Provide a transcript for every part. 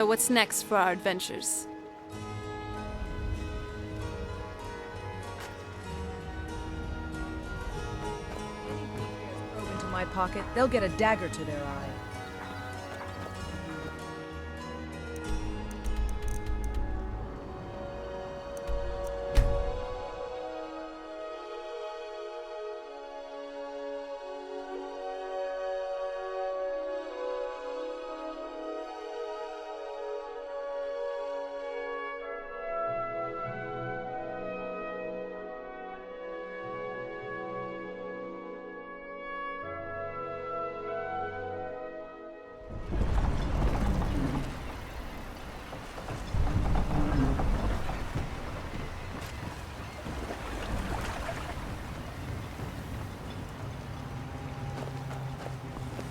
So what's next for our adventures? Probe into my pocket, they'll get a dagger to their eye.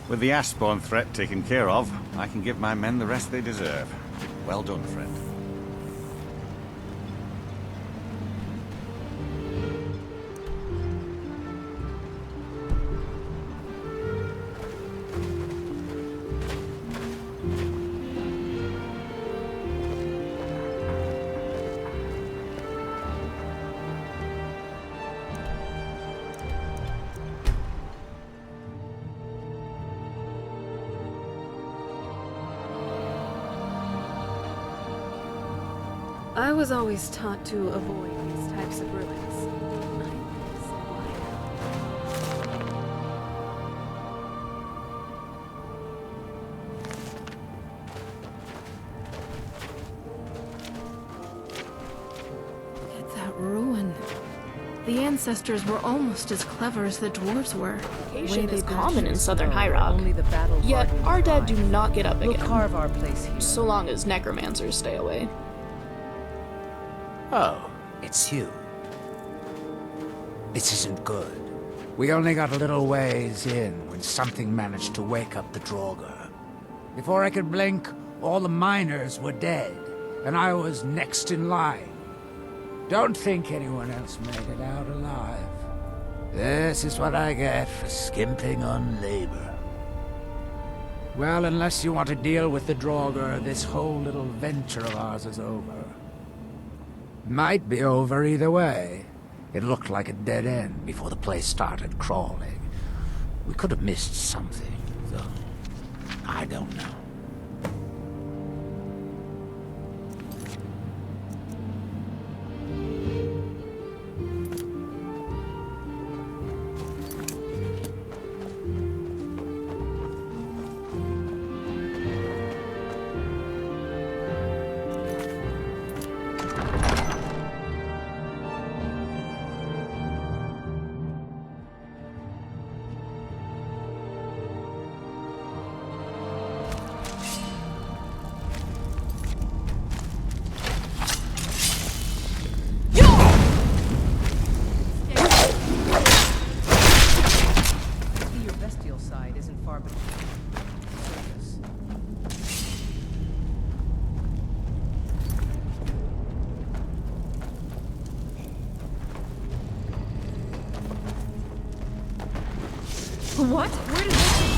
With the Ashbourne threat taken care of, I can give my men the rest they deserve. Well done, friend. I was always taught to avoid these types of ruins. Look at that ruin. The ancestors were almost as clever as the dwarves were. Patience is common in southern High Rock. Only the battle Yet our dead do not get up We'll again, carve our place here. so long as necromancers stay away. Oh, it's you. This isn't good. We only got a little ways in when something managed to wake up the Draugr. Before I could blink, all the miners were dead, and I was next in line. Don't think anyone else made it out alive. This is what I get for skimping on labor. Well, unless you want to deal with the Draugr, this whole little venture of ours is over. Might be over either way. It looked like a dead end before the place started crawling. We could have missed something, though. I don't know. What? Where did this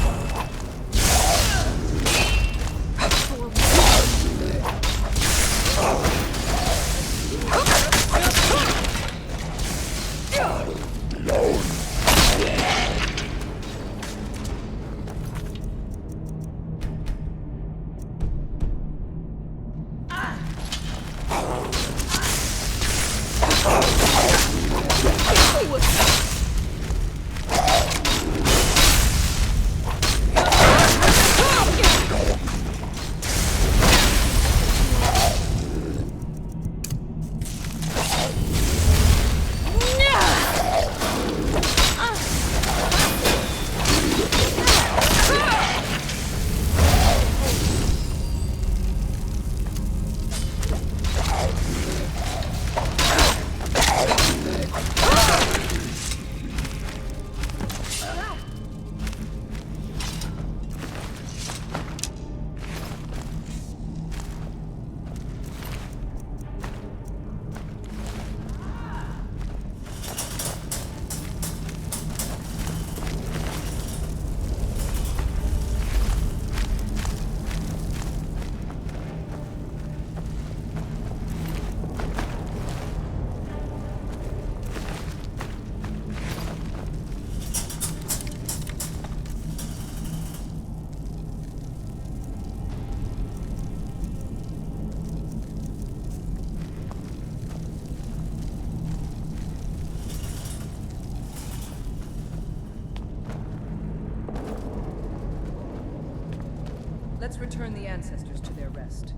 Let's return the ancestors to their rest.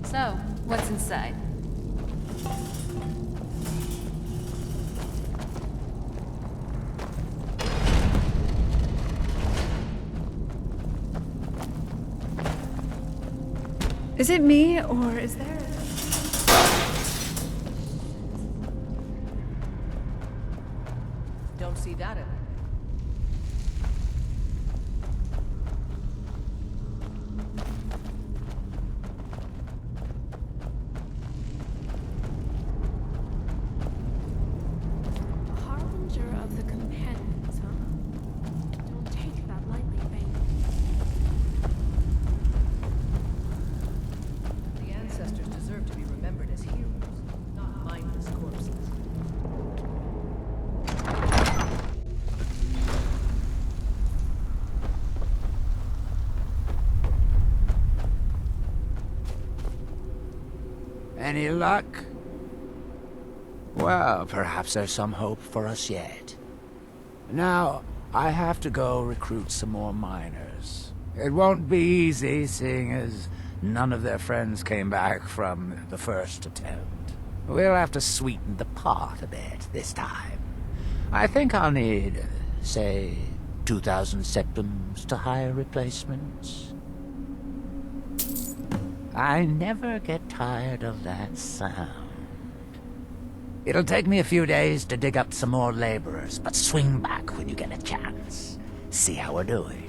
So, what's inside? Is it me, or is there... Don't see that in it. A harbinger of the companions, huh? Don't take that lightly, babe. The ancestors deserve to be remembered as heroes, not mindless corpses. Any luck? Well, perhaps there's some hope for us yet. Now, I have to go recruit some more miners. It won't be easy, seeing as none of their friends came back from the first attempt. We'll have to sweeten the pot a bit this time. I think I'll need, say, 2,000 septums to hire replacements. I never get tired of that sound. It'll take me a few days to dig up some more laborers, but swing back when you get a chance. See how we're doing.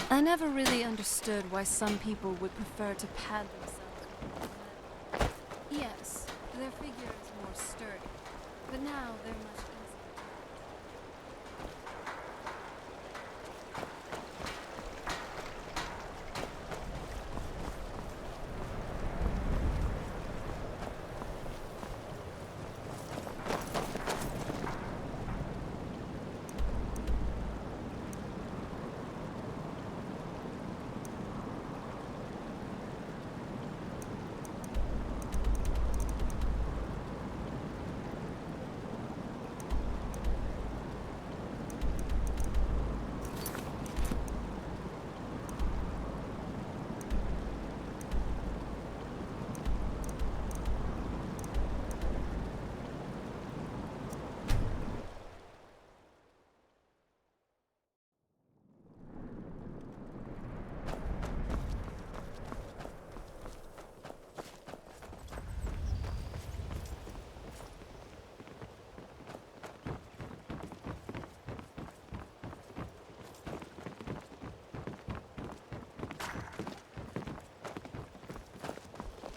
I never really understood why some people would prefer to pad themselves with leather. Yes, their figure is more sturdy, but now they're much easier.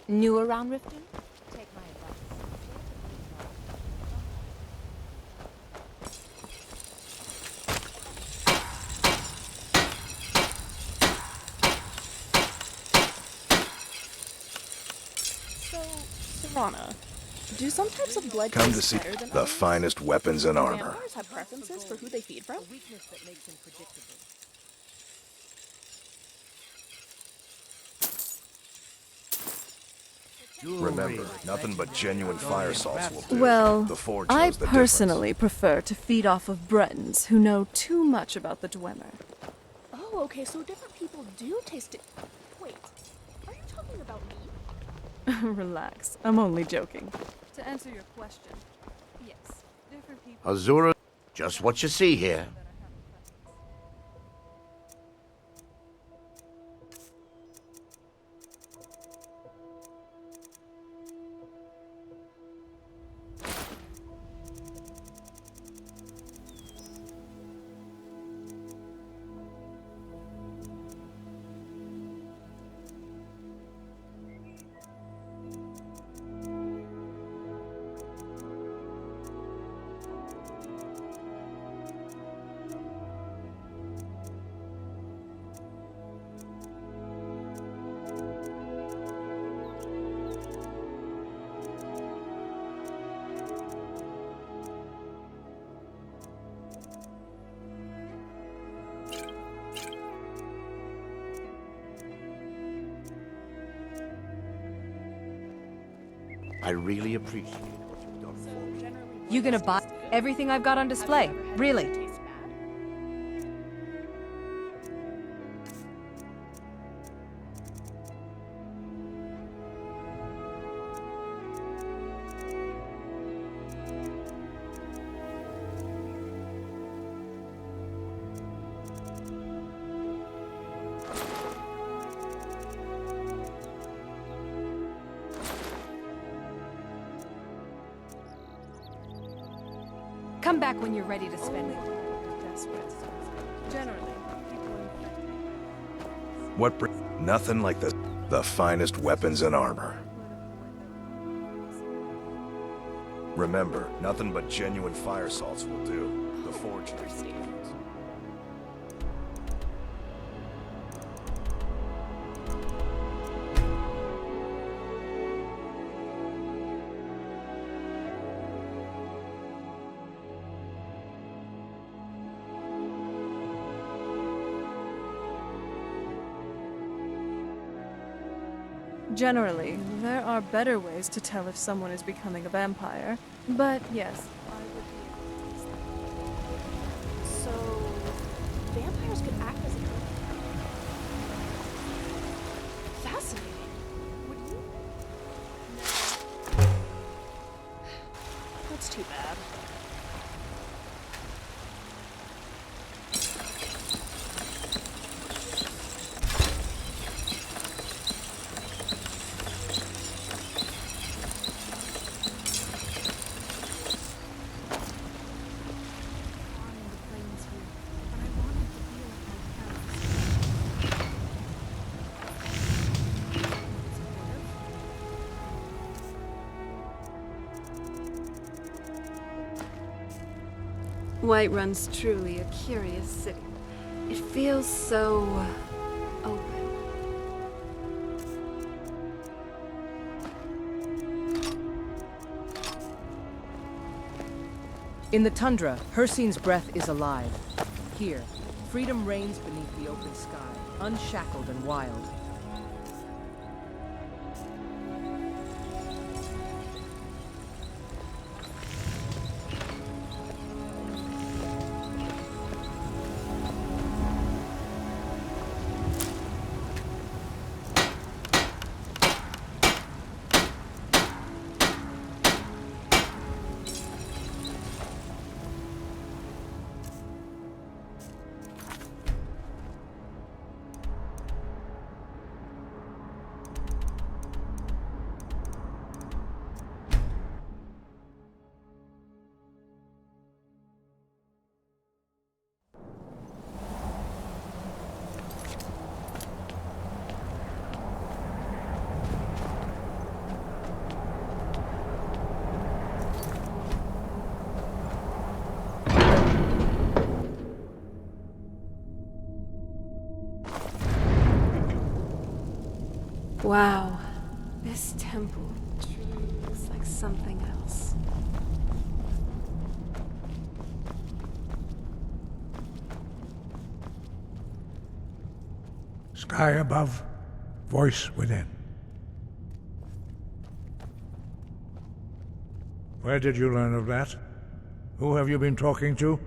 New around Riften? Take my advice. So, Serana, do some types of blood Come to taste see better than the others? finest weapons and Do armor. vampires have preferences for who they feed from? A weakness that makes him predictable. Remember, nothing but genuine fire salts will do. Well, The Forge I knows the personally prefer to feed off of Bretons who know too much about the Dwemer. Oh, okay, so different people do taste it. Wait, are you talking about me? Relax, I'm only joking. To answer your question, yes, different people... Azura, just what you see here. I really appreciate what you've done for me. You gonna buy everything I've got on display? Really? Tastes bad. Come back when you're ready to spend it. Desperate. Generally, people What nothing like the finest weapons and armor. Remember, nothing but genuine fire salts will do. The forged Generally, there are better ways to tell if someone is becoming a vampire. But yes, I would be able to taste them. So, vampires could act as a drug. Fascinating. Would you? No. That's too bad. Whiterun's truly a curious city. It feels so open. In the tundra, Hircine's breath is alive. Here, freedom reigns beneath the open sky, unshackled and wild. Wow, this temple truly looks like something else. Sky above, voice within. Where did you learn of that? Who have you been talking to?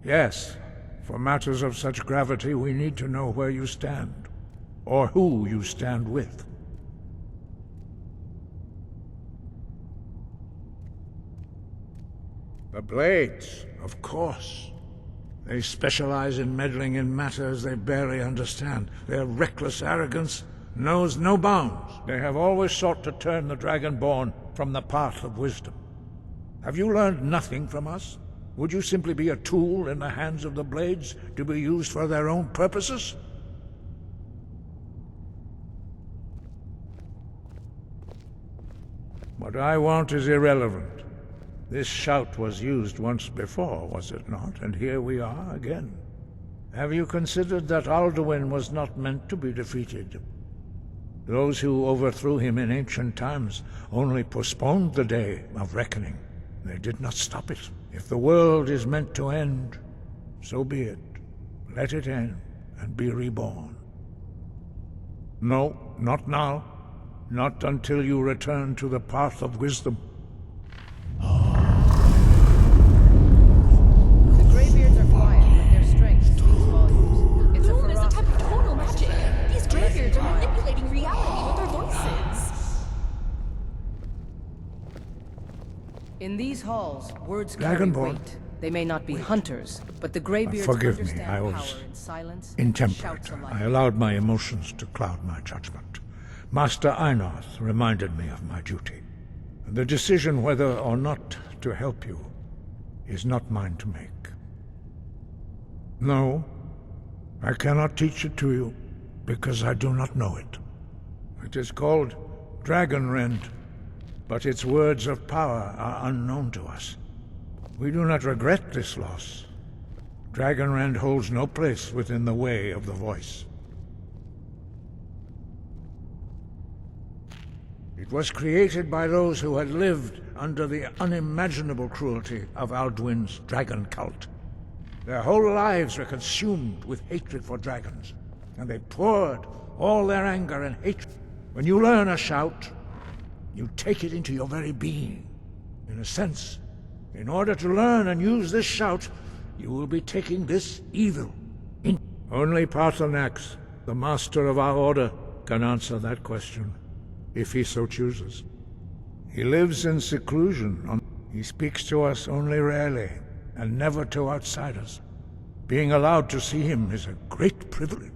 Yes, for matters of such gravity, we need to know where you stand, or who you stand with. The Blades, of course. They specialize in meddling in matters they barely understand. Their reckless arrogance knows no bounds. They have always sought to turn the Dragonborn from the path of wisdom. Have you learned nothing from us? Would you simply be a tool in the hands of the Blades to be used for their own purposes? What I want is irrelevant. This shout was used once before, was it not? And here we are again. Have you considered that Alduin was not meant to be defeated? Those who overthrew him in ancient times only postponed the day of reckoning. They did not stop it. If the world is meant to end, so be it. Let it end and be reborn. No, not now. Not until you return to the path of wisdom. The Greybeards are quiet, but their strength speaks volumes. It's a Moon is a type of ferocity. tonal magic. These Greybeards are manipulating reality with their voices. In these halls, words carry Dragonborn. weight. They may not be hunters, but the Greybeards Forgive me, understand I power was in silence and intemperate. shouts alike. I allowed my emotions to cloud my judgment. Master Einarth reminded me of my duty. The decision whether or not to help you is not mine to make. No, I cannot teach it to you, because I do not know it. It is called Dragon Rend, but its words of power are unknown to us. We do not regret this loss. Dragon Rend holds no place within the way of the voice. It was created by those who had lived under the unimaginable cruelty of Alduin's dragon cult. Their whole lives were consumed with hatred for dragons, and they poured all their anger and hatred. When you learn a shout, you take it into your very being. In a sense, in order to learn and use this shout, you will be taking this evil in. Only Paarthurnax, the master of our order, can answer that question, if he so chooses. He lives in seclusion. He speaks to us only rarely, and never to outsiders. Being allowed to see him is a great privilege.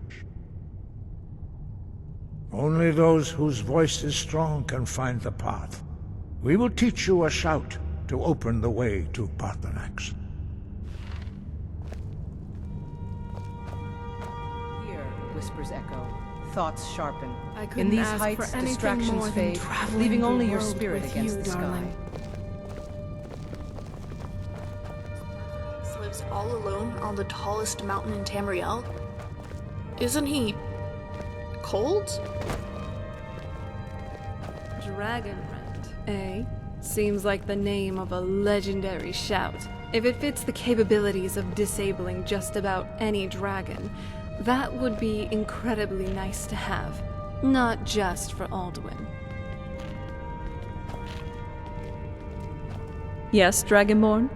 Only those whose voice is strong can find the path. We will teach you a shout to open the way to Paarthurnax. Here, whispers echo. Thoughts sharpen. I In couldn't these ask heights, for anything distractions more than fade, traveling leaving the only your world spirit with against you, the sky. darling. Lives all alone on the tallest mountain in Tamriel. Isn't he cold? Dragonrend, eh? Seems like the name of a legendary shout. If it fits the capabilities of disabling just about any dragon, that would be incredibly nice to have. Not just for Alduin. Yes, Dragonborn?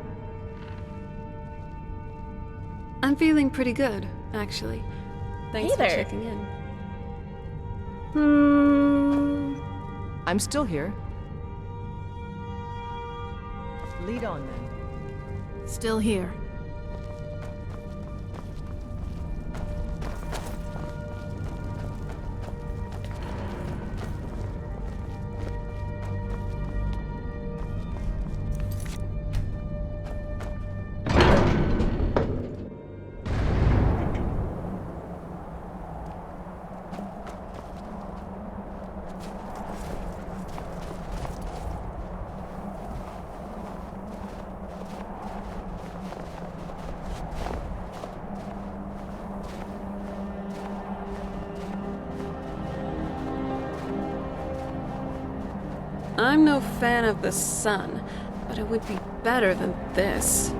I'm feeling pretty good, actually. Thanks Hey for there. checking in. I'm still here. Lead on, then. Still here. I'm no fan of the sun, but it would be better than this.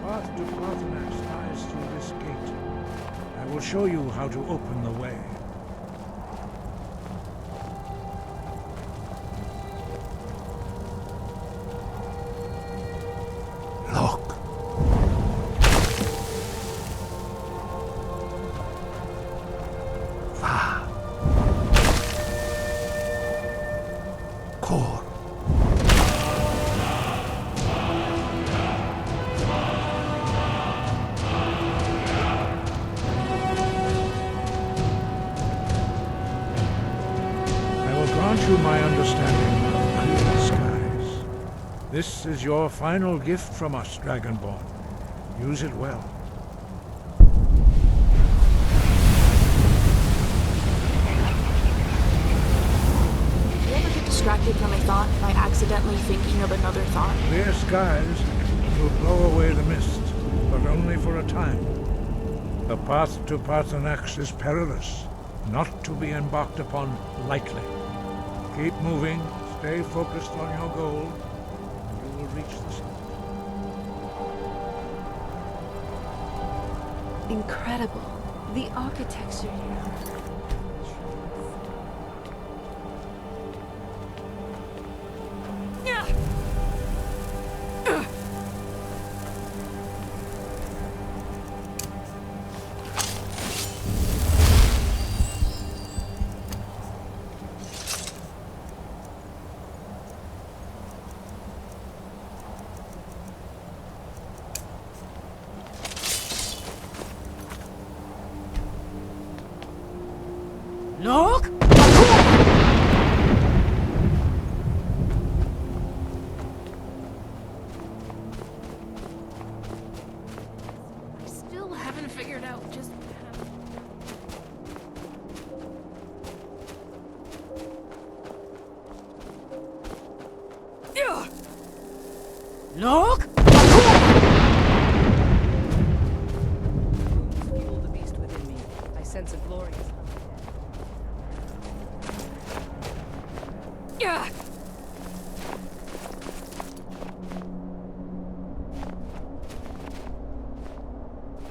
Path to Paarthurnax lies through this gate. I will show you how to open the way. Look. Va. Kor. I will grant you my understanding of clear skies. This is your final gift from us, Dragonborn. Use it well. You ever get distracted from a thought by accidentally thinking of another thought? Clear skies will blow away the mist, but only for a time. The path to Paarthurnax is perilous, not to be embarked upon lightly. Keep moving, stay focused on your goal, reach the sun. Incredible. The architecture here. Look! I still haven't figured out just how... Look! Fuel the beast within me. I sense a glorious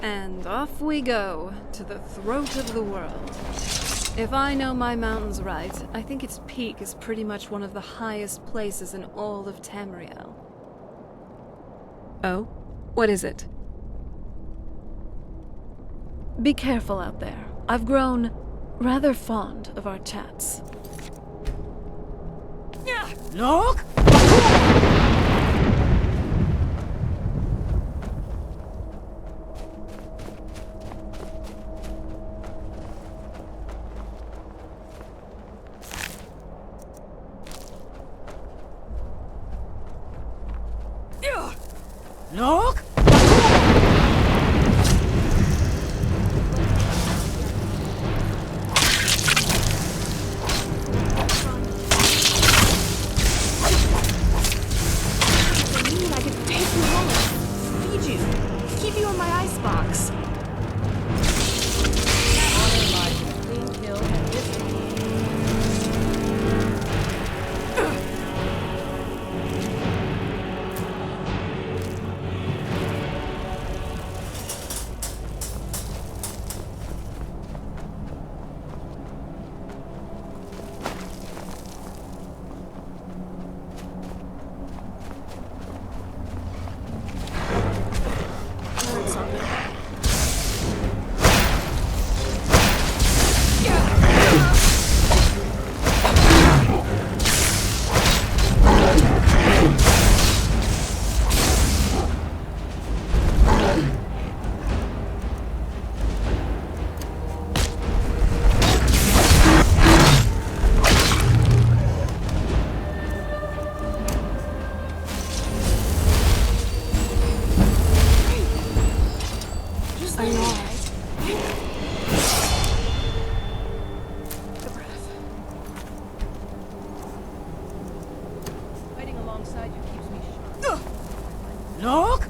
And off we go, to the throat of the world. If I know my mountains right, I think its peak is pretty much one of the highest places in all of Tamriel. Oh? What is it? Be careful out there. I've grown rather fond of our chats. Look! Look! I could take you home, feed you, keep you in my icebox. honor lies in a clean kill and this fighting alongside you keeps me sharp. Look!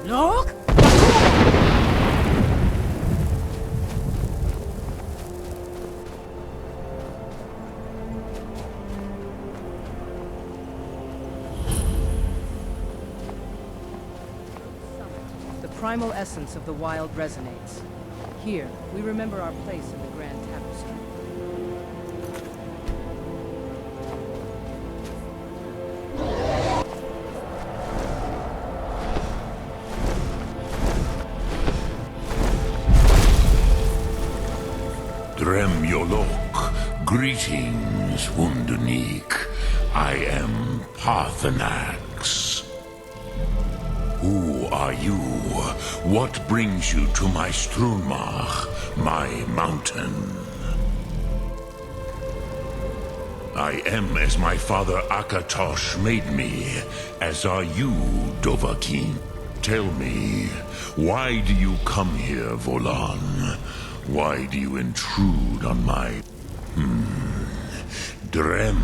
Look! The primal essence of the wild resonates. Here, we remember our place in the grand tapestry. Dremyolok, greetings, Wundunik. I am Parthenax. Who are you? What brings you to my Strunmach, my mountain? I am as my father Akatosh made me, as are you, Dovahkiin. Tell me, why do you come here, Volan? Why do you intrude on my... Drem.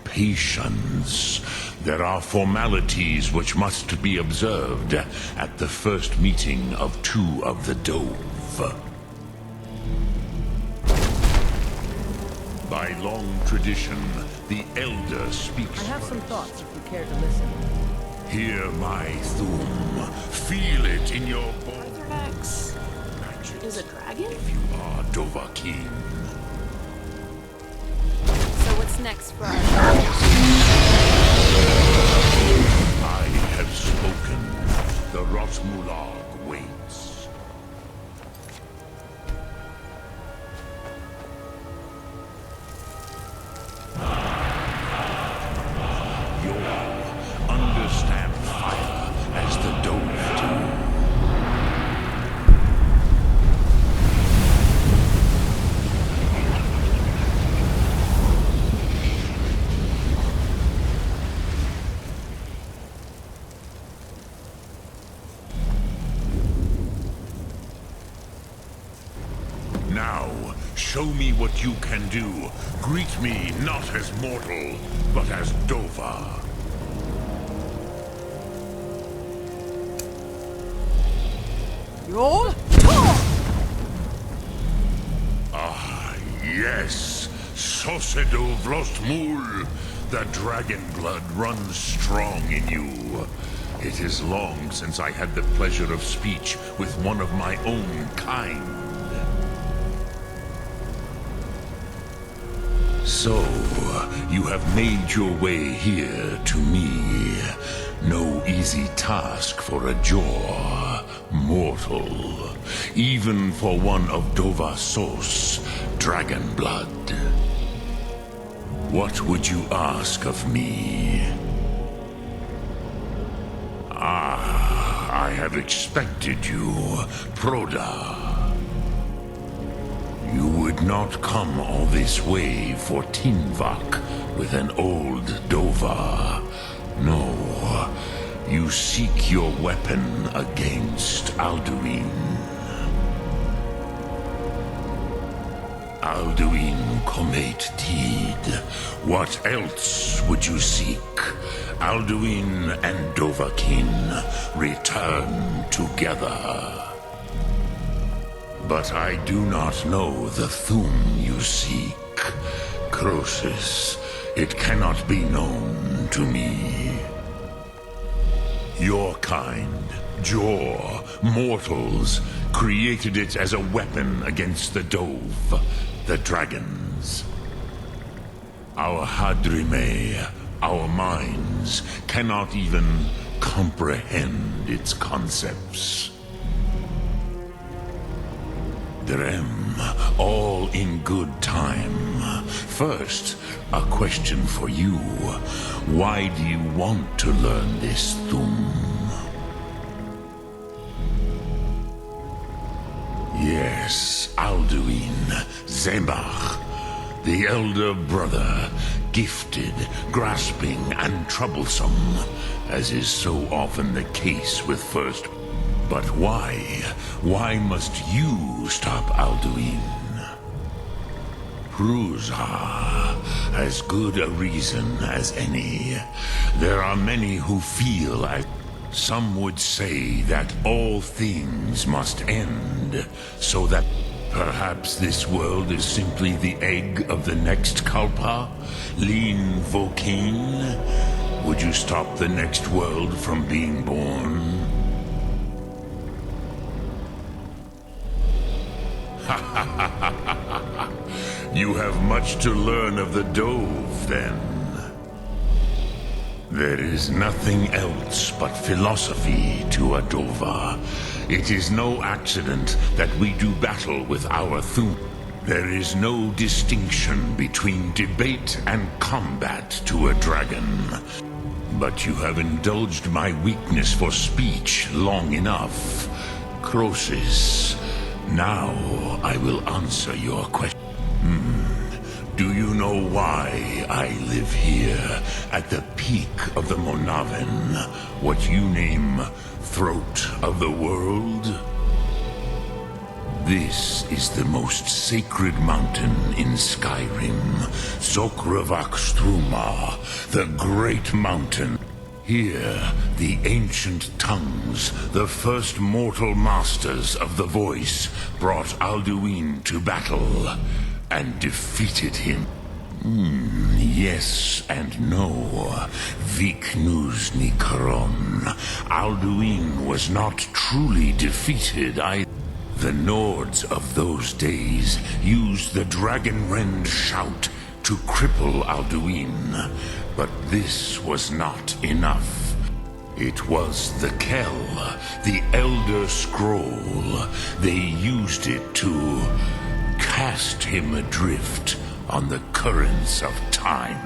Patience. There are formalities which must be observed at the first meeting of two of the Dove. By long tradition, the Elder speaks I have some first. thoughts if you care to listen. Hear my Thum. Feel it in your bones. X is a dragon? If you are Dovahkiin. So what's next for us? I have spoken. The Rotmulag waits. You understand fire as the Dove do. Now, show me what you can do. Greet me not as mortal, but as Dova. Yol? Ah, yes. Sosedo Vlostmul. The dragon blood runs strong in you. It is long since I had the pleasure of speech with one of my own kind. So, you have made your way here to me. No easy task for a jaw, mortal. Even for one of Dovasos, dragon blood. What would you ask of me? Ah, I have expected you, Proda. You would not come all this way for Tinvak with an old Dova. No, you seek your weapon against Alduin. Alduin Comet Tid. What else would you seek? Alduin and Dovahkiin return together. But I do not know the Thum you seek. Croesus, it cannot be known to me. Your kind, Jor, mortals, created it as a weapon against the Dove, the dragons. Our Hadrime, our minds, cannot even comprehend its concepts. Drem, all in good time. First, a question for you. Why do you want to learn this Thum? Yes, Alduin, Zebach, the elder brother, gifted, grasping, and troublesome, as is so often the case with first. But why? Why must you stop Alduin? Pruzha, as good a reason as any. There are many who feel as some would say that all things must end, so that perhaps this world is simply the egg of the next Kalpa, Lean Vokine. Would you stop the next world from being born? You have much to learn of the Dove, then. There is nothing else but philosophy to a Dova. It is no accident that we do battle with our Thum. There is no distinction between debate and combat to a dragon. But you have indulged my weakness for speech long enough. Croesus, now I will answer your question. Do you know why I live here, at the peak of the Monaven, what you name Throat of the World? This is the most sacred mountain in Skyrim, Zokravakstruma, the Great Mountain. Here, the ancient tongues, the first mortal masters of the voice, brought Alduin to battle and defeated him. Yes and no. Viknus Nikaron. Alduin was not truly defeated. The Nords of those days used the Dragonrend shout to cripple Alduin. But this was not enough. It was the Kell, the Elder Scroll. They used it to cast him adrift on the currents of time.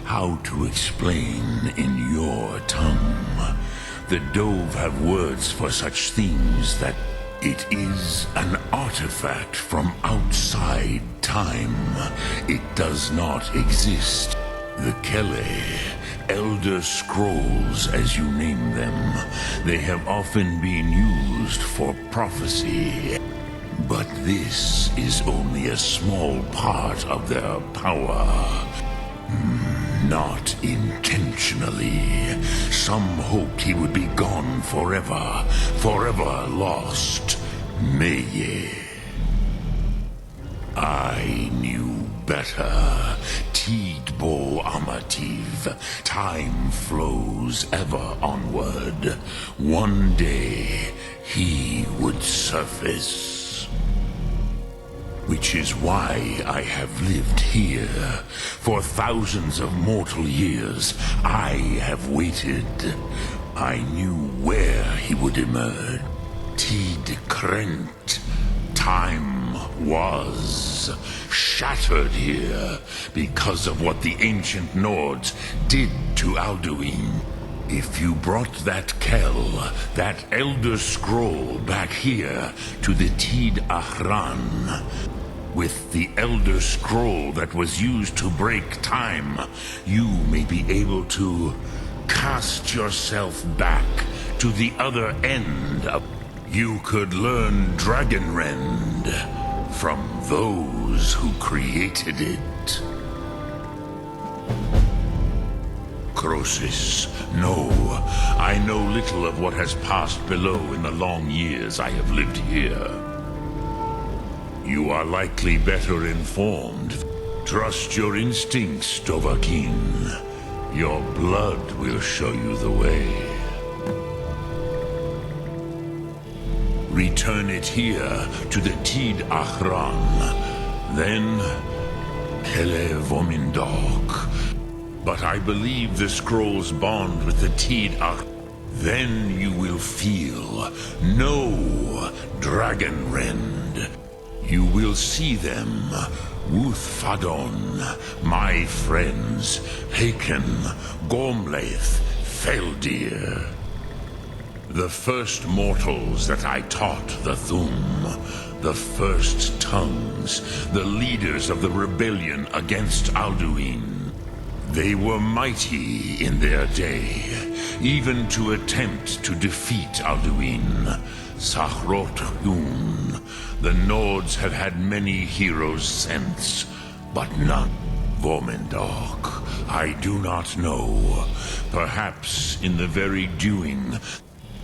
How to explain in your tongue? The Dove have words for such things that it is an artifact from outside time. It does not exist. The Kelle, Elder Scrolls as you name them, they have often been used for prophecy. But this is only a small part of their power. Not intentionally. Some hoped he would be gone forever, forever lost. Meye. I knew better. Tidbo Amativ. Time flows ever onward. One day, he would surface. Which is why I have lived here. For thousands of mortal years, I have waited. I knew where he would emerge. Tid Krent. Time was shattered here because of what the ancient Nords did to Alduin. If you brought that Kell, that Elder Scroll back here to the Tid Ahran, with the Elder Scroll that was used to break time, you may be able to cast yourself back to the other end of... You could learn Dragonrend from those who created it. necrosis. No, I know little of what has passed below in the long years I have lived here. You are likely better informed. Trust your instincts, Dovahkiin. Your blood will show you the way. Return it here to the Tid Achran. Then, Kele Vomindok. But I believe the scrolls bond with the Tid Achran. Then you will feel no dragon rend. You will see them, Wuth Fadon, my friends, Haken, Gormlaith, Feldir. The first mortals that I taught the Thum, the first tongues, the leaders of the rebellion against Alduin. They were mighty in their day, even to attempt to defeat Alduin. Sahrot Yun. The Nords have had many heroes since, but none. Vomindok, I do not know. Perhaps in the very doing,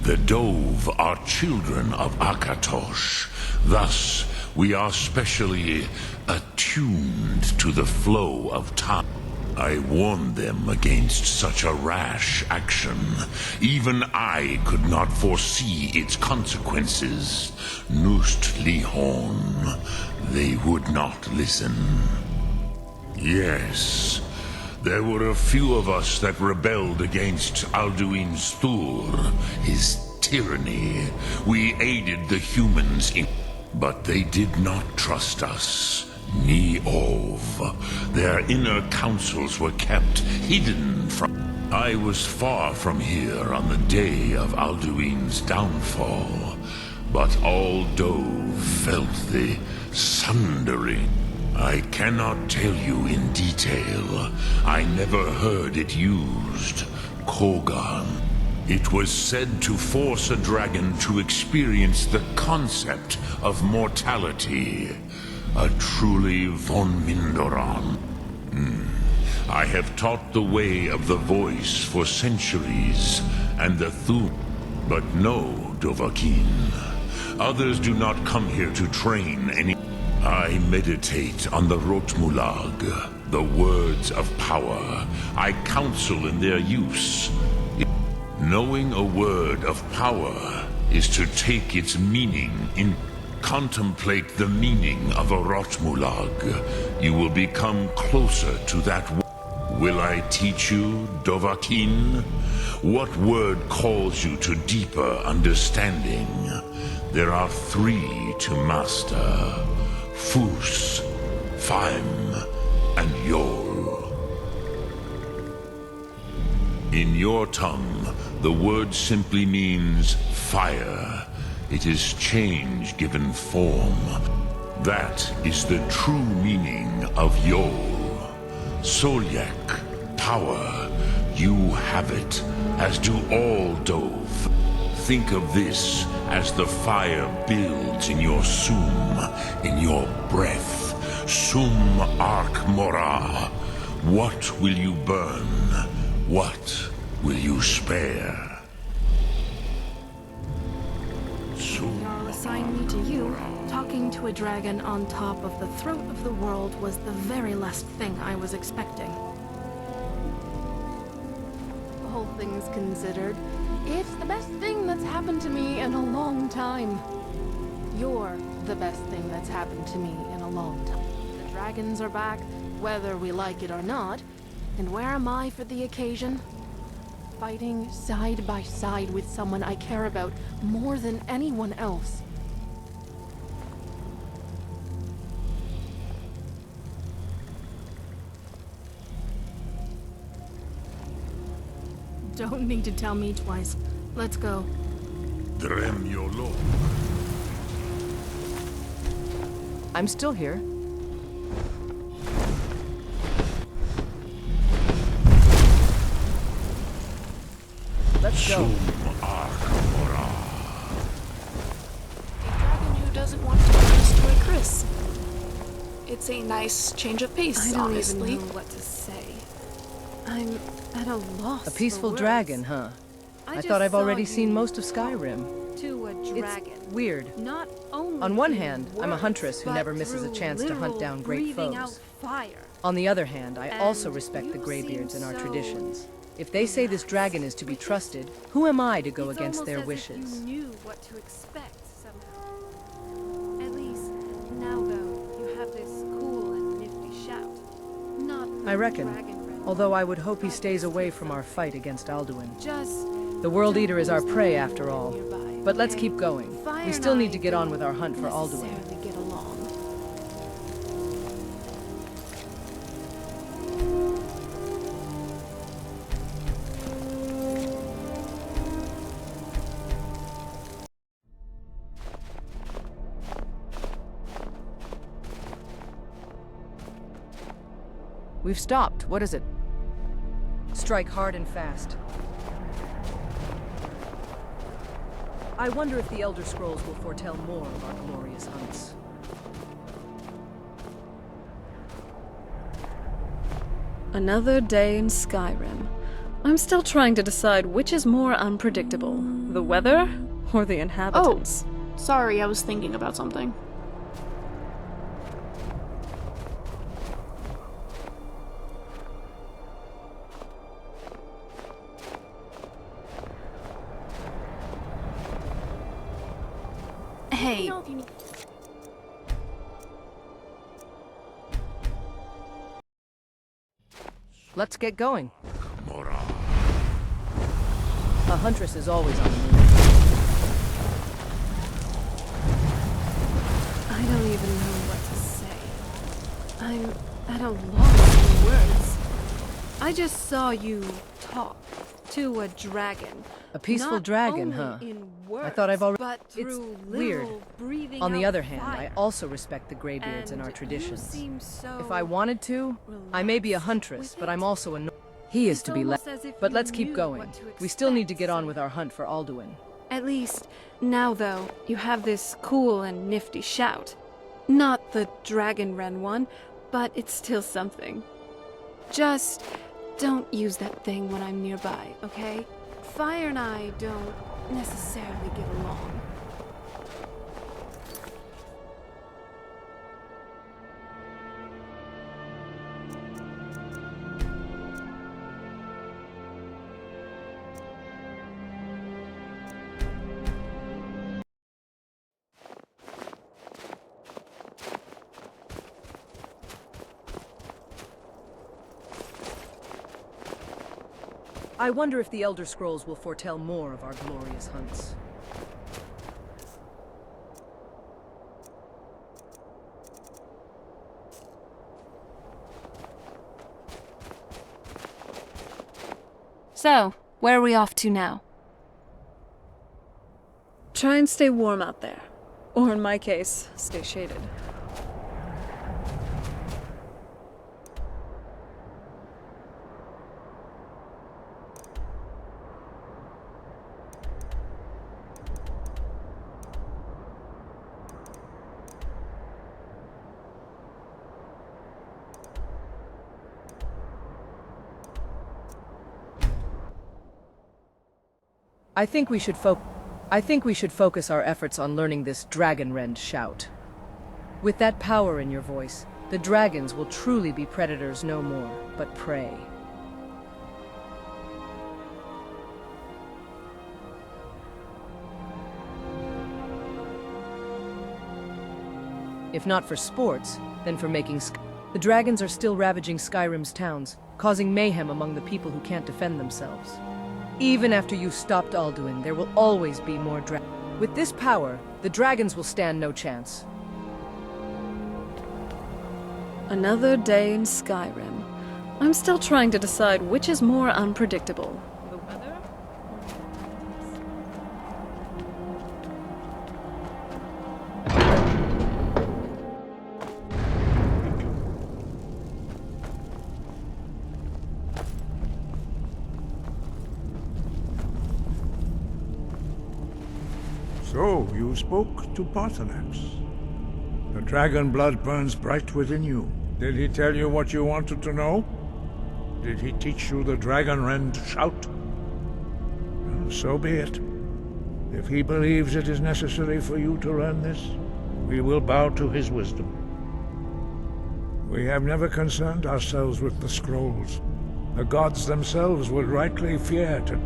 the Dove are children of Akatosh. Thus, we are specially attuned to the flow of time. I warned them against such a rash action. Even I could not foresee its consequences. Nust Lihon. They would not listen. Yes, there were a few of us that rebelled against Alduin Stur, his tyranny. We aided the humans in... But they did not trust us. Ni-Ov. Their inner councils were kept hidden from... I was far from here on the day of Alduin's downfall, but all Dove felt the sundering. I cannot tell you in detail. I never heard it used. Kogan. It was said to force a dragon to experience the concept of mortality. A truly von Mindoran. I have taught the way of the voice for centuries, and the Thum. But no, Dovahkiin. Others do not come here to train any... I meditate on the Rotmulag, the words of power. I counsel in their use. Knowing a word of power is to take its meaning in... Contemplate the meaning of a Rotmulag. You will become closer to that. Will I teach you, Dovahkiin? What word calls you to deeper understanding? There are 3 to master. Fus, Faim, and Yol. In your tongue, the word simply means fire. It is change given form. That is the true meaning of Yol. Solyak, power. You have it, as do all Dove. Think of this as the fire builds in your Sum, in your breath. Sum Ark Mora. What will you burn? What will you spare? Jarl assigned me to you. Talking to a dragon on top of the throat of the world was the very last thing I was expecting. All things considered, it's the best thing that's happened to me in a long time. You're the best thing that's happened to me in a long time. The dragons are back, whether we like it or not. And where am I for the occasion? Fighting side by side with someone I care about more than anyone else. Don't need to tell me twice. Let's go. Drem Yolo. I'm still here. Let's go. A dragon who doesn't want to destroy Chris. It's a nice change of pace, I don't honestly. even know what to say. I'm at a loss. A peaceful for words. dragon, huh? I just thought I've saw already you seen most of Skyrim. To a dragon. It's weird. Not only On one in hand, I'm a words, huntress who but never misses a through chance to hunt literal down great breathing foes. out fire. On the other hand, I also And respect the you Greybeards seem and our so traditions. If they say this dragon is to be trusted, who am I to go It's against almost their as wishes? If you knew what to expect somehow. At least now, though, you have this cool and nifty shout. Not the I reckon. dragon breath, Although I would hope he stays away from our fight against Alduin. Just The World don't Eater is our use prey that after all. nearby, But let's okay? keep going. Fire We still and need I to get on don't with our hunt for Alduin. necessarily get along. We've stopped. What is it? Strike hard and fast. I wonder if the Elder Scrolls will foretell more of our glorious hunts. Another day in Skyrim. I'm still trying to decide which is more unpredictable, the weather or the inhabitants. Sorry, I was thinking about something. Hey, If you need Let's get going. Mora. A huntress is always on the move. I don't even know what to say. I'm at a loss for words. I just saw you talk to a dragon. A peaceful Not dragon, only huh? in words, I thought I've already. but It's through weird. literal breathing On the out other hand, I fire. also respect the Greybeards and our You traditions. seem so If I wanted to, I may be a relaxed huntress, with but it. I'm also a. He is It's to be left. almost as if But you let's keep knew going. what to We still need to expect get on with our hunt for Alduin. At least, now though, you have this cool and nifty shout. Not the Dragon Wren one, but it's still something. Just don't use that thing when I'm nearby, okay? Fire and I don't necessarily get along. I wonder if the Elder Scrolls will foretell more of our glorious hunts. So, where are we off to now? Try and stay warm out there. Or in my case, stay shaded. I think we should focus our efforts on learning this dragon rend shout. With that power in your voice, the dragons will truly be predators no more, but prey. If not for sports, then for making the dragons are still ravaging Skyrim's towns, causing mayhem among the people who can't defend themselves. Even after you've stopped Alduin, there will always be more With this power, the dragons will stand no chance. Another day in Skyrim. I'm still trying to decide which is more unpredictable. The weather? So, you spoke to Paarthurnax. The dragon blood burns bright within you. Did he tell you what you wanted to know? Did he teach you the dragon rend shout? Well, so be it. If he believes it is necessary for you to learn this, we will bow to his wisdom. We have never concerned ourselves with the scrolls. The gods themselves would rightly fear to.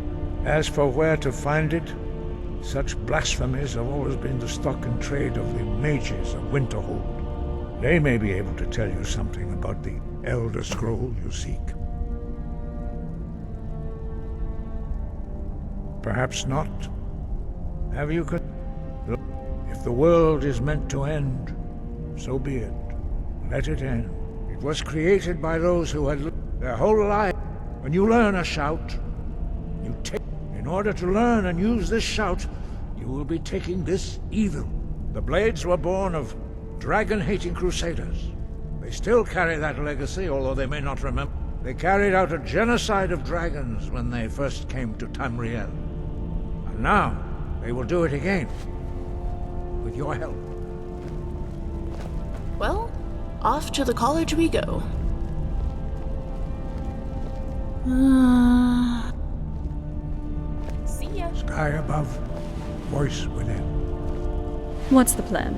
As for where to find it, such blasphemies have always been the stock and trade of the mages of Winterhold. They may be able to tell you something about the Elder Scroll you seek. Perhaps not. Have you If the world is meant to end, so be it. Let it end. It was created by those who had their whole life. When you learn a shout, you take. In order to learn and use this shout, you will be taking this evil. The Blades were born of dragon-hating crusaders. They still carry that legacy, although they may not remember. They carried out a genocide of dragons when they first came to Tamriel. And now, they will do it again. With your help. Well, off to the college we go. See ya. Sky above, voice within. What's the plan?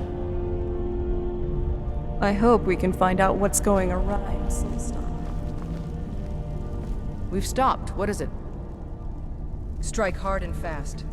I hope we can find out what's going awry in Solstar. We've stopped. What is it? Strike hard and fast.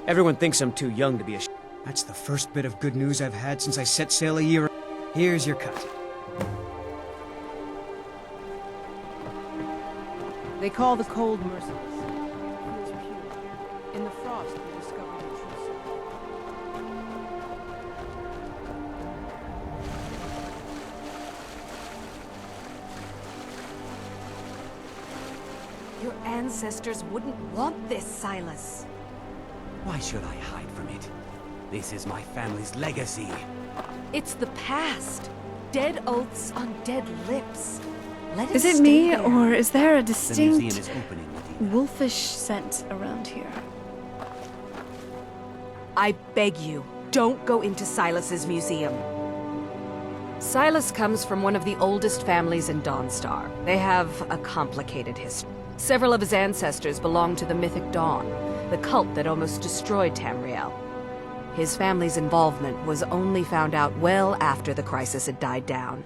Everyone thinks I'm too young to be a That's the first bit of good news I've had since I set sail a year. Here's your cut. They call the cold merciless. It feels pure. In the frost, we discover the true soul. Your ancestors wouldn't want this, Silas. Why should I hide from it? This is my family's legacy. It's the past. Dead oaths on dead lips. Let Is it it stay me, there. or is there a The museum distinct is opening, Medina. wolfish scent around here? I beg you, don't go into Silas's museum. Silas comes from one of the oldest families in Dawnstar. They have a complicated history. Several of his ancestors belong to the mythic Dawn, the cult that almost destroyed Tamriel. His family's involvement was only found out well after the crisis had died down,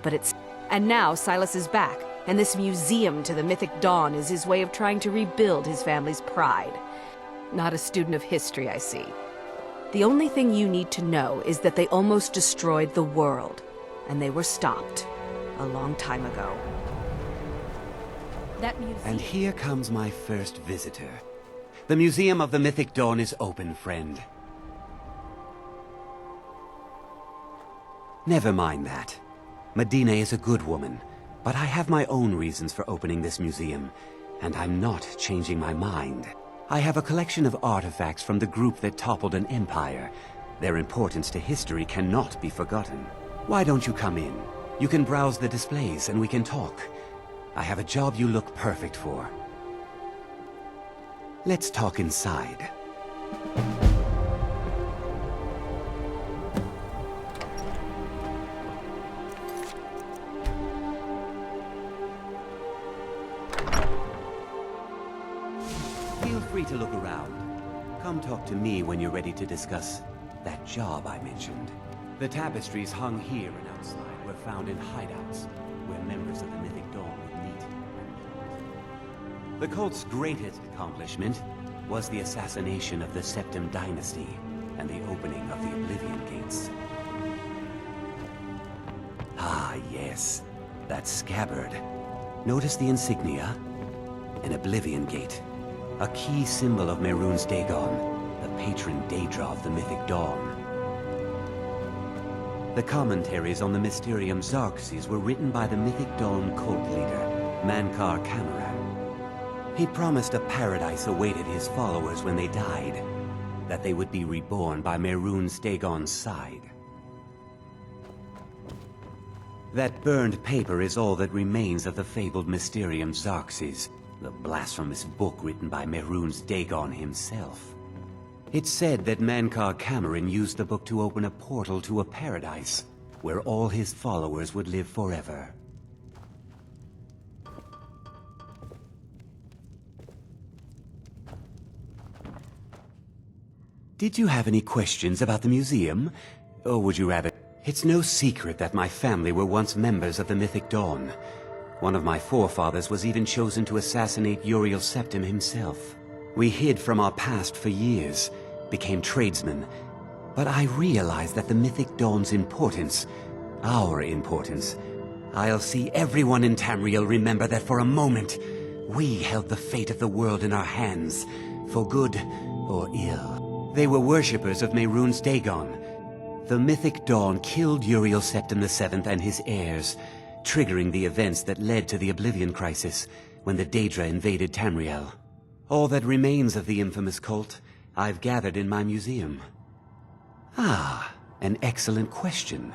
but it's... And now Silas is back, and this museum to the mythic Dawn is his way of trying to rebuild his family's pride. Not a student of history, I see. The only thing you need to know is that they almost destroyed the world, and they were stopped a long time ago. That museum... And here comes my first visitor. The Museum of the Mythic Dawn is open, friend. Never mind that. Medina is a good woman, but I have my own reasons for opening this museum, and I'm not changing my mind. I have a collection of artifacts from the group that toppled an empire. Their importance to history cannot be forgotten. Why don't you come in? You can browse the displays and we can talk. I have a job you look perfect for. Let's talk inside. Feel free to look around. Come talk to me when you're ready to discuss that job I mentioned. The tapestries hung here and outside were found in hideouts where members of the Mythic Dawn would meet. The cult's greatest accomplishment was the assassination of the Septim Dynasty and the opening of the Oblivion Gates. Ah, yes. That scabbard. Notice the insignia? An Oblivion Gate. A key symbol of Mehrunes Dagon, the patron Daedra of the Mythic Dawn. The commentaries on the Mysterium Xarxes were written by the Mythic Dawn cult leader, Mankar Cameron. He promised a paradise awaited his followers when they died, that they would be reborn by Mehrunes Dagon's side. That burned paper is all that remains of the fabled Mysterium Xarxes, the blasphemous book written by Mehrunes Dagon himself. It's said that Mankar Cameron used the book to open a portal to a paradise, where all his followers would live forever. Did you have any questions about the museum? Or would you rather... It's no secret that my family were once members of the Mythic Dawn. One of my forefathers was even chosen to assassinate Uriel Septim himself. We hid from our past for years, became tradesmen, but I realized that the Mythic Dawn's importance, our importance, I'll see everyone in Tamriel remember that for a moment, we held the fate of the world in our hands, for good or ill. They were worshippers of Mehrunes Dagon. The Mythic Dawn killed Uriel Septim VII and his heirs, triggering the events that led to the Oblivion Crisis, when the Daedra invaded Tamriel. All that remains of the infamous cult, I've gathered in my museum. Ah, an excellent question.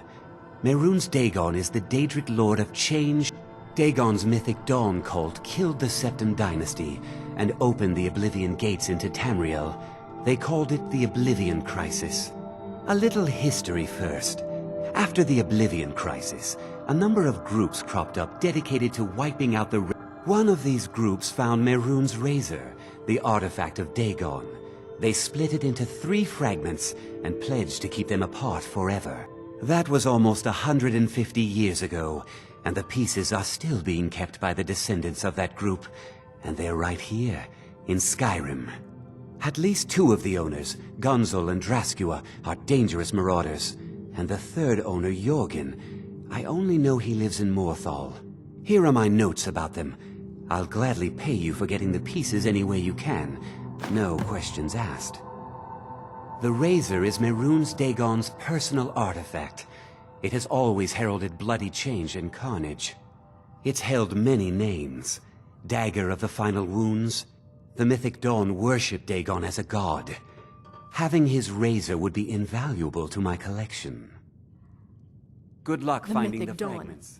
Mehrunes Dagon is the Daedric Lord of Change. Dagon's Mythic Dawn cult killed the Septim Dynasty and opened the Oblivion Gates into Tamriel. They called it the Oblivion Crisis. A little history first. After the Oblivion Crisis, a number of groups cropped up dedicated to wiping out the... One of these groups found Mehrunes' razor, the artifact of Dagon. They split it into 3 fragments and pledged to keep them apart forever. That was almost 150 years ago, and the pieces are still being kept by the descendants of that group, and they're right here, in Skyrim. At least 2 of the owners, Gonzol and Draskua, are dangerous marauders. And the third owner, Jorgen, I only know he lives in Morthal. Here are my notes about them. I'll gladly pay you for getting the pieces any way you can. No questions asked. The razor is Mehrunes Dagon's personal artifact. It has always heralded bloody change and carnage. It's held many names. Dagger of the Final Wounds. The Mythic Dawn worship Dagon as a god. Having his razor would be invaluable to my collection. Good luck The finding Mythic the Dawn. fragments.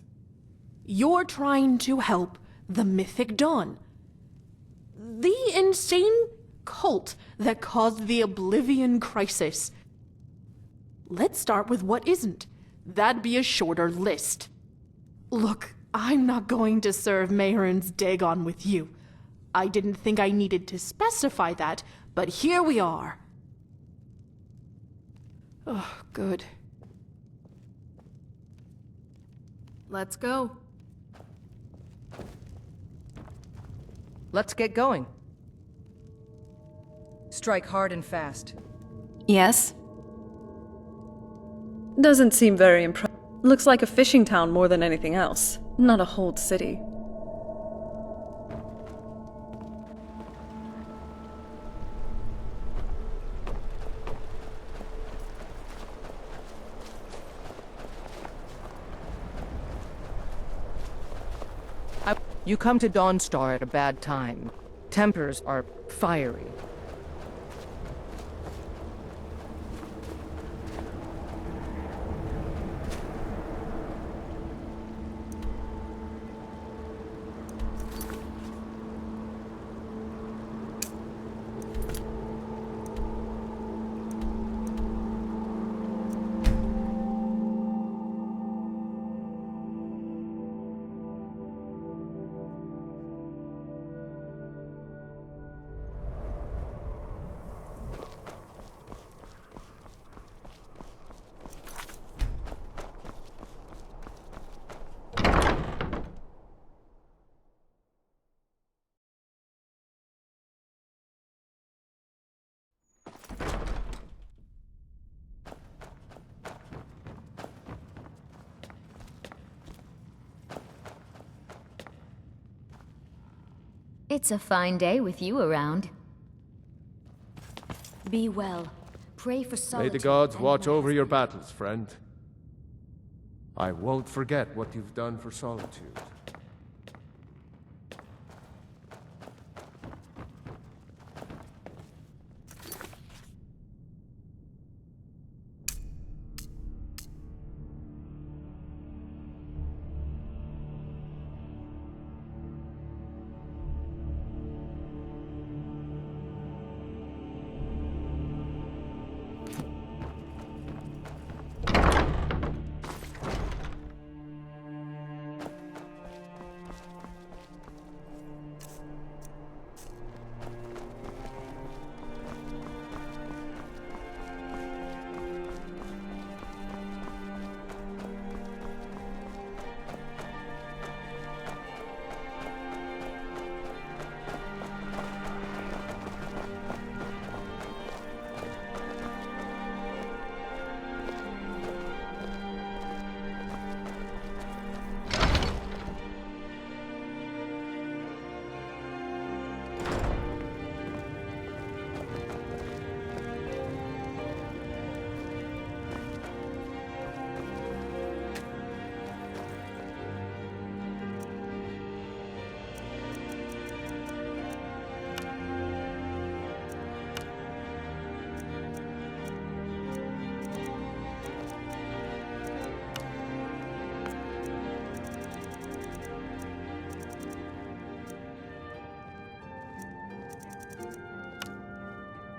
You're trying to help the Mythic Dawn. The insane cult that caused the Oblivion Crisis. Let's start with what isn't. That'd be a shorter list. Look, I'm not going to serve Mehrunes Dagon with you. I didn't think I needed to specify that, but here we are. Oh, good. Let's go. Let's get going. Strike hard and fast. Yes? Doesn't seem very impressive. Looks like a fishing town more than anything else, not a whole city. You come to Dawnstar at a bad time. Tempers are fiery. It's a fine day with you around. Be well. Pray for solitude. May the gods watch over your battles, friend. I won't forget what you've done for Solitude.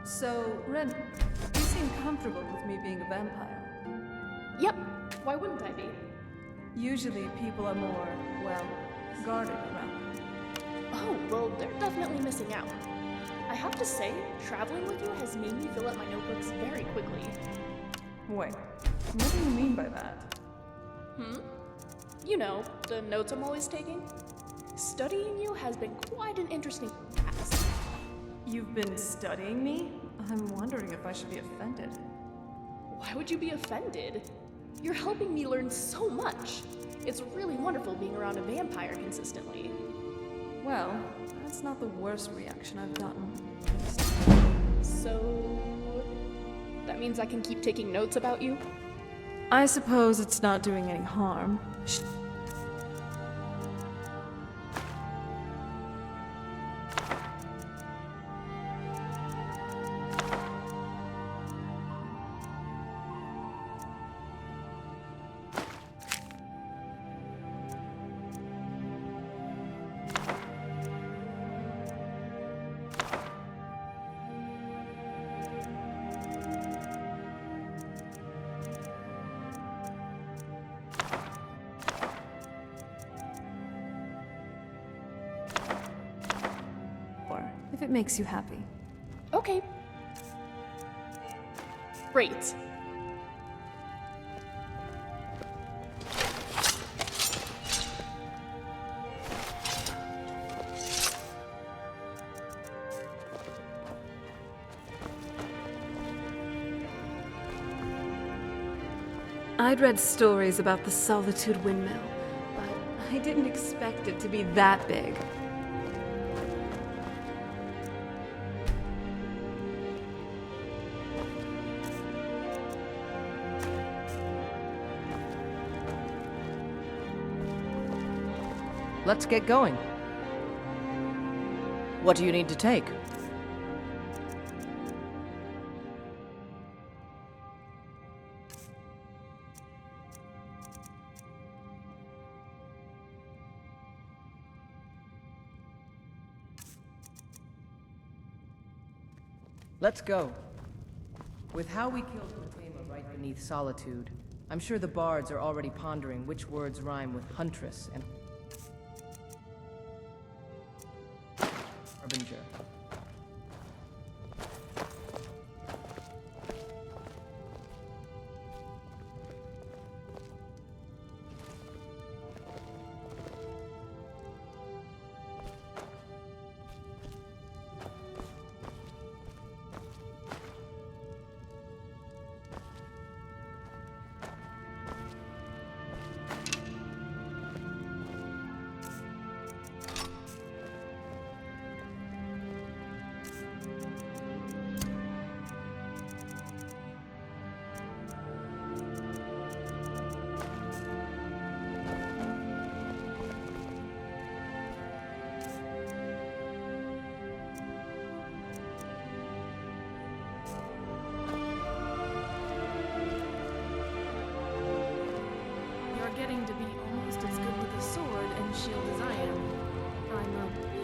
So, Ren, you seem comfortable with me being a vampire. Yep. Why wouldn't I be? Usually people are more, well, guarded around me. Oh, well, they're definitely missing out. I have to say, traveling with you has made me fill up my notebooks very quickly. Wait, what do you mean by that? You know, the notes I'm always taking. Studying you has been quite an interesting task. You've been studying me? I'm wondering if I should be offended. Why would you be offended? You're helping me learn so much. It's really wonderful being around a vampire consistently. Well, that's not the worst reaction I've gotten. So... that means I can keep taking notes about you? I suppose it's not doing any harm. If it makes you happy. Okay. Great. I'd read stories about the Solitude Windmill, but I didn't expect it to be that big. Let's get going. What do you need to take? Let's go. With how we killed Potema right beneath Solitude, I'm sure the bards are already pondering which words rhyme with Huntress and Harbinger. Getting to be almost as good with a sword and shield as I am. I'm a